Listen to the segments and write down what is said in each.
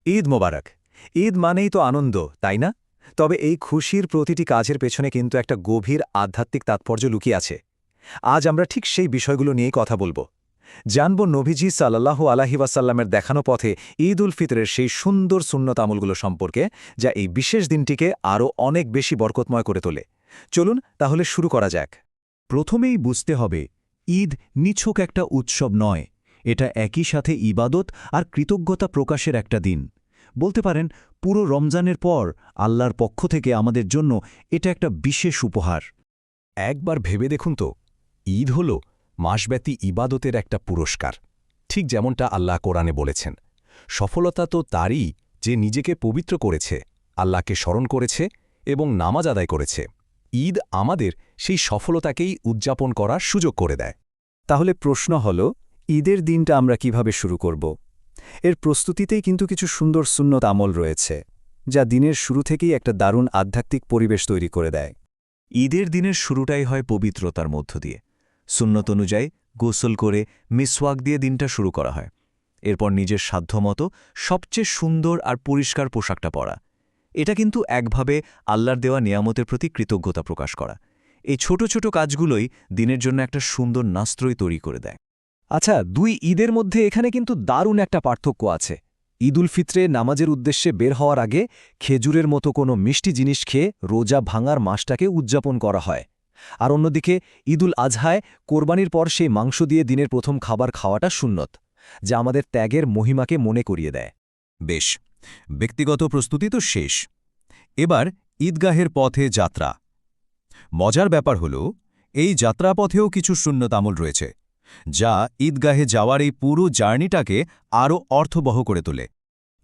ঈদ মোবারক। ঈদ মানেই তো আনন্দ, তাই না? তবে এই খুশির প্রতিটি কাজের পেছনে কিন্তু একটা গভীর আধ্যাত্মিক তাৎপর্য লুকিয়ে আছে। আজ আমরা ঠিক সেই বিষয়গুলো নিয়েই কথা বলবো। জানব নবীজি সাল্লাল্লাহু আলাইহি ওয়াসাল্লামের দেখানো পথে ঈদ উল ফিতরের সেই সুন্দর সুন্নত আমলগুলো সম্পর্কে, যা এই বিশেষ দিনটিকে আরও অনেক বেশি বরকতময় করে তোলে। চলুন তাহলে শুরু করা যাক। প্রথমেই বুঝতে হবে, ঈদ নিছক একটা উৎসব নয়, এটা একই সাথে ইবাদত আর কৃতজ্ঞতা প্রকাশের একটা দিন। বলতে পারেন, পুরো রমজানের পর আল্লাহর পক্ষ থেকে আমাদের জন্য এটা একটা বিশেষ উপহার। একবার ভেবে দেখুন তো, ঈদ হল মাসব্যাপী ইবাদতের একটা পুরস্কার। ঠিক যেমনটা আল্লাহ কোরআনে বলেছেন, সফলতা তো তারই যে নিজেকে পবিত্র করেছে, আল্লাহকে স্মরণ করেছে এবং নামাজ আদায় করেছে। ঈদ আমাদের সেই সফলতাকেই উদযাপন করার সুযোগ করে দেয়। তাহলে প্রশ্ন হল, ঈদের দিনটা আমরা কিভাবে শুরু করব? এর প্রস্তুতিতেই কিন্তু কিছু সুন্দর সুন্নত আমল রয়েছে, যা দিনের শুরু থেকেই একটা দারুণ আধ্যাত্মিক পরিবেশ তৈরি করে দেয়। ঈদের দিনের শুরুটাই হয় পবিত্রতার মধ্য দিয়ে। সুন্নত অনুযায়ী গোসল করে মিসওয়াক দিয়ে দিনটা শুরু করা হয়। এরপর নিজের সাধ্যমতো সবচেয়ে সুন্দর আর পরিষ্কার পোশাকটা পরা। এটা কিন্তু একভাবে আল্লাহর দেওয়া নিয়ামতের প্রতি কৃতজ্ঞতা প্রকাশ করা। এই ছোট ছোট কাজগুলোই দিনের জন্য একটা সুন্দর নাস্ত্রই তৈরি করে দেয়। আচ্ছা, দুই ঈদের মধ্যে এখানে কিন্তু দারুণ একটা পার্থক্য আছে। ঈদ উল ফিতরে নামাজের উদ্দেশ্যে বের হওয়ার আগে খেজুরের মতো কোনো মিষ্টি জিনিস খেয়ে রোজা ভাঙার মাসটাকে উদযাপন করা হয়। আর অন্যদিকে ঈদ উল আজহায় কোরবানির পর সেই মাংস দিয়ে দিনের প্রথম খাবার খাওয়াটা সুন্নত, যা আমাদের ত্যাগের মহিমাকে মনে করিয়ে দেয়। বেশ, ব্যক্তিগত প্রস্তুতি তো শেষ। এবার ঈদগাহের পথে যাত্রা। মজার ব্যাপার হল, এই যাত্রাপথেও কিছু সুন্নত আমল রয়েছে, যা ঈদগাহে যাওয়ার এই পুরো জার্নিটাকে আরও অর্থবহ করে তোলে।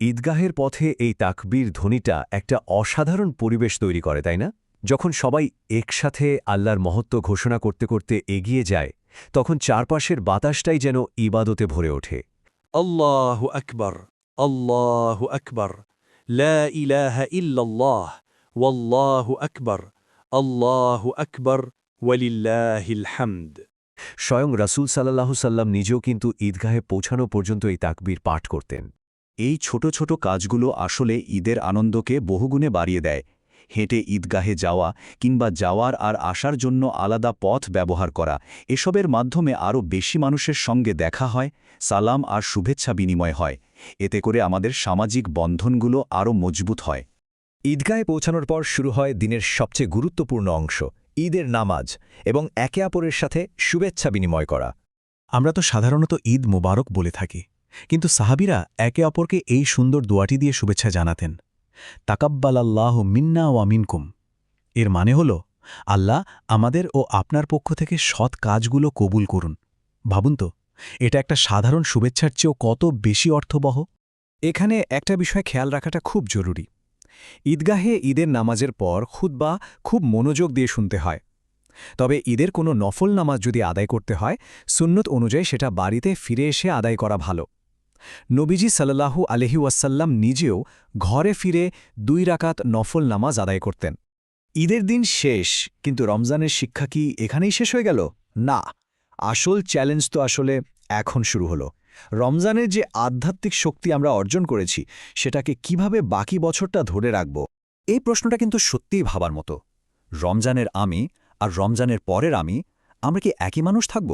ঈদগাহের পথে এই তাকবীর ধ্বনিটা একটা অসাধারণ পরিবেশ তৈরি করে, তাই না? যখন সবাই একসাথে আল্লাহর মহত্ব ঘোষণা করতে করতে এগিয়ে যায়, তখন চারপাশের বাতাসটাই যেন ইবাদতে ভরে ওঠে। আল্লাহু আকবার, আল্লাহু আকবার, লা ইলাহা ইল্লাল্লাহ, ওয়াল্লাহু আকবার, আল্লাহু আকবার, ওয়ালিল্লাহিল হামদ। স্বয়ং রাসূল সাল্লাল্লাহু সাল্লাম নিজেও কিন্তু ঈদগাহে পৌঁছানো পর্যন্ত এই তাকবীর পাঠ করতেন। এই ছোট ছোট কাজগুলো আসলে ঈদের আনন্দকে বহুগুণে বাড়িয়ে দেয়। হেঁটে ঈদগাহে যাওয়া কিংবা যাওয়ার আর আসার জন্য আলাদা পথ ব্যবহার করা, এসবের মাধ্যমে আরও বেশি মানুষের সঙ্গে দেখা হয়, সালাম আর শুভেচ্ছা বিনিময় হয়। এতে করে আমাদের সামাজিক বন্ধনগুলো আরও মজবুত হয়। ঈদগাহে পৌঁছানোর পর শুরু হয় দিনের সবচেয়ে গুরুত্বপূর্ণ অংশ, ঈদের নামাজ এবং একে অপরের সাথে শুভেচ্ছা বিনিময় করা। আমরা তো সাধারণত ঈদ মোবারক বলে থাকি, কিন্তু সাহাবীরা একে অপরকে এই সুন্দর দোয়াটি দিয়ে শুভেচ্ছা জানাতেন, তাকাব্বালাল্লাহু মিন্না ওয়া মিনকুম। এর মানে হল, আল্লাহ আমাদের ও আপনার পক্ষ থেকে সৎ কাজগুলো কবুল করুন। ভাবুন তো, এটা একটা সাধারণ শুভেচ্ছার চেয়েও কত বেশি অর্থবহ। এখানে একটা বিষয় খেয়াল রাখাটা খুব জরুরি। ঈদগাহে ঈদের নামাজের পর খুতবা খুব মনোযোগ দিয়ে শুনতে হয়। তবে ঈদের কোনো নফল নামাজ যদি আদায় করতে হয়, সুন্নত অনুযায়ী সেটা বাড়িতে ফিরে এসে আদায় করা ভালো। নবীজি সাল্লাল্লাহু আলাইহি ওয়াসাল্লাম নিজেও ঘরে ফিরে 2 রাকাত নফল নামাজ আদায় করতেন। ঈদের দিন শেষ, কিন্তু রমজানের শিক্ষা কি এখানেই শেষ হয়ে গেল? না, আসল চ্যালেঞ্জ তো আসলে এখন শুরু হলো। রমজানের যে আধ্যাত্মিক শক্তি আমরা অর্জন করেছি, সেটাকে কিভাবে বাকি বছরটা ধরে রাখব? এই প্রশ্নটা কিন্তু সত্যিই ভাবার মতো। রমজানের আমি আর রমজানের পরের আমরা কি একই মানুষ থাকব?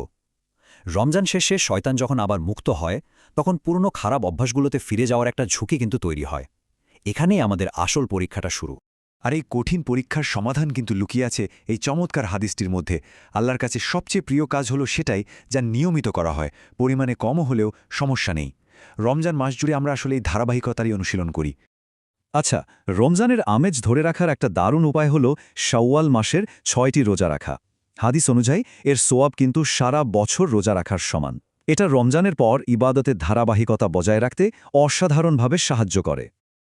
রমজান শেষে শয়তান যখন আবার মুক্ত হয়, তখন পুরনো খারাপ অভ্যাসগুলোতে ফিরে যাওয়ার একটা ঝুঁকি কিন্তু তৈরি হয়। এখানেই আমাদের আসল পরীক্ষাটা শুরু। আর এই কঠিন পরীক্ষার সমাধান কিন্তু লুকিয়ে আছে এই চমৎকার হাদিসটির মধ্যে। আল্লাহর কাছে সবচেয়ে প্রিয় কাজ হলো সেটাই যা নিয়মিত করা হয়, পরিমাণে কমও হলেও সমস্যা নেই। রমজান মাস জুড়ে আমরা আসলে এই ধারাবাহিকতারই অনুশীলন করি। আচ্ছা, রমজানের আমেজ ধরে রাখার একটা দারুণ উপায় হল শাওয়াল মাসের 6টি রোজা রাখা। হাদিস অনুযায়ী এর সোয়াব কিন্তু সারা বছর রোজা রাখার সমান। এটা রমজানের পর ইবাদতের ধারাবাহিকতা বজায় রাখতে অসাধারণভাবে সাহায্য করে।